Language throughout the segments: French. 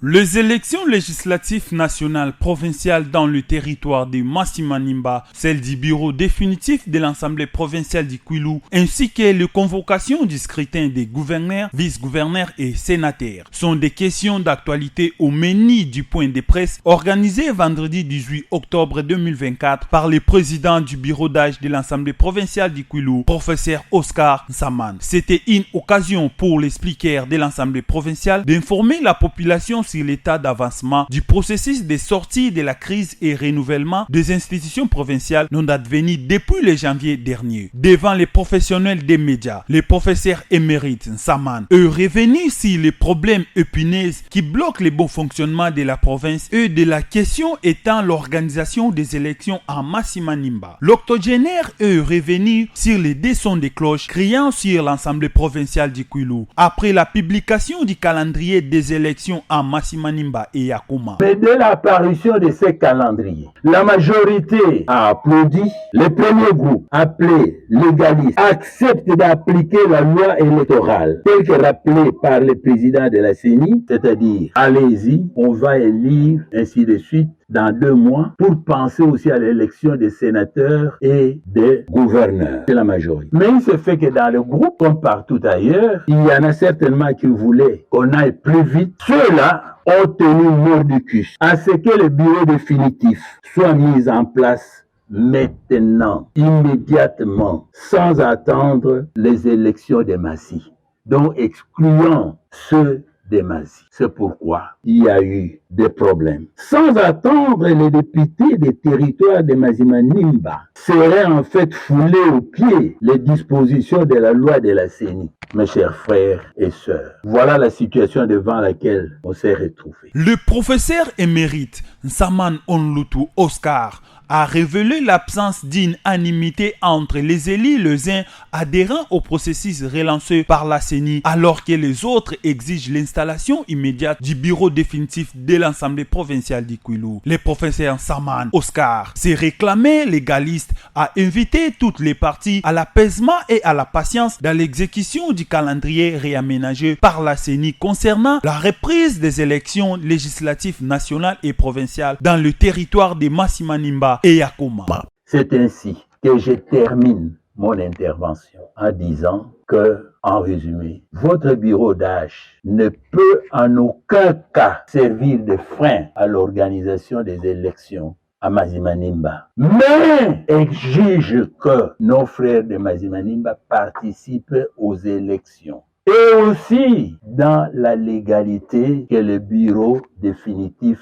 Les élections législatives nationales provinciales dans le territoire de Massimanimba, celles du bureau définitif de l'Assemblée provinciale du Kwilu, ainsi que les convocations du scrutin des gouverneurs, vice-gouverneurs et sénateurs, sont des questions d'actualité au menu du point de presse organisé vendredi 18 octobre 2024 par le président du bureau d'âge de l'Assemblée provinciale du Kwilu, professeur Oscar Nsaman. C'était une occasion pour les speakers de l'Assemblée provinciale d'informer la population sur l'état d'avancement du processus de sortie de la crise et renouvellement des institutions provinciales non advenues depuis le janvier dernier. Devant les professionnels des médias, le professeur émérite Nsaman est revenu sur les problèmes épineux qui bloquent le bon fonctionnement de la province et de la question étant l'organisation des élections en Massimanimba. L'octogénaire est revenu sur les deux sons de cloche criant sur l'Assemblée provinciale du Kwilu après la publication du calendrier des élections en Massimanimba et Yakoma. Mais dès l'apparition de ces calendriers, la majorité a applaudi. Le premier groupe, appelé légaliste, accepte d'appliquer la loi électorale telle que rappelée par le président de la CENI, c'est-à-dire allez-y, on va élire, ainsi de suite, dans 2 mois, pour penser aussi à l'élection des sénateurs et des gouverneurs. C'est la majorité. Mais il se fait que dans le groupe, comme partout ailleurs, il y en a certainement qui voulaient qu'on aille plus vite. Ceux-là ont tenu mordicus à ce que le bureau définitif soit mis en place maintenant, immédiatement, sans attendre les élections des Massis, donc excluant ceux des Massis. C'est pourquoi il y a eu des problèmes. Sans attendre, les députés des territoires de Massimanimba seraient en fait foulés aux pieds les dispositions de la loi de la CENI. Mes chers frères et sœurs, voilà la situation devant laquelle on s'est retrouvés. Le professeur émérite Nsaman Onlutu Oscar a révélé l'absence d'unanimité entre les élus les uns adhérents au processus relancé par la CENI, alors que les autres exigent l'installation immédiate du bureau définitif de l'Assemblée provinciale du Kwilu. Le professeur Nsaman Oscar s'est réclamé légaliste, a invité toutes les parties à l'apaisement et à la patience dans l'exécution du calendrier réaménagé par la CENI concernant la reprise des élections législatives nationales et provinciales dans le territoire de Massimanimba et Yakoma. C'est ainsi que je termine mon intervention en disant que, en résumé, votre bureau d'âge ne peut en aucun cas servir de frein à l'organisation des élections à Massimanimba, mais exige que nos frères de Massimanimba participent aux élections. Et aussi dans la légalité que le bureau définitif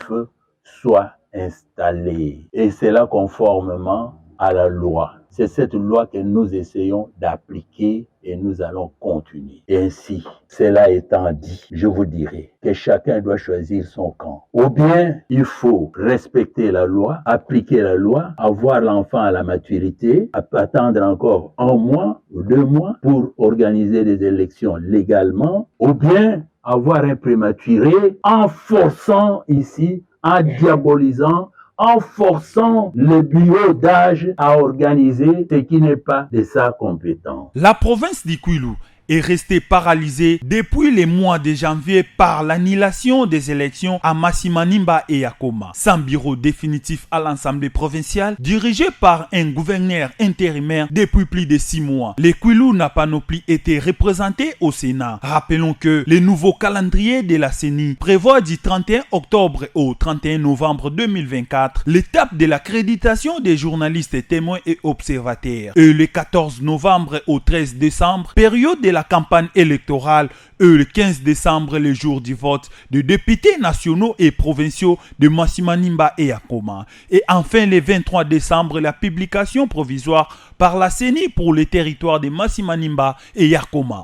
soit installé. Et c'est là conformément à la loi. C'est cette loi que nous essayons d'appliquer et nous allons continuer. Et ainsi, cela étant dit, je vous dirai que chacun doit choisir son camp. Ou bien, il faut respecter la loi, appliquer la loi, avoir l'enfant à la maturité, attendre encore 1 mois ou 2 mois pour organiser des élections légalement, ou bien avoir un prématuré en forçant ici, en diabolisant, en forçant le bureau d'âge à organiser ce qui n'est pas de sa compétence. La province du Kwilu est restée paralysée depuis le mois de janvier par l'annulation des élections à Massimanimba et Yakoma. Sans bureau définitif à l'Assemblée provinciale, dirigé par un gouverneur intérimaire depuis plus de 6 mois, le Kwilu n'a pas non plus été représenté au Sénat. Rappelons que le nouveau calendrier de la CENI prévoit du 31 octobre au 31 novembre 2024 l'étape de l'accréditation des journalistes, témoins et observateurs. Et le 14 novembre au 13 décembre, période de la campagne électorale, et le 15 décembre, le jour du vote des députés nationaux et provinciaux de Massimanimba et Yakoma. Et enfin, le 23 décembre, la publication provisoire par la CENI pour les territoires de Massimanimba et Yakoma.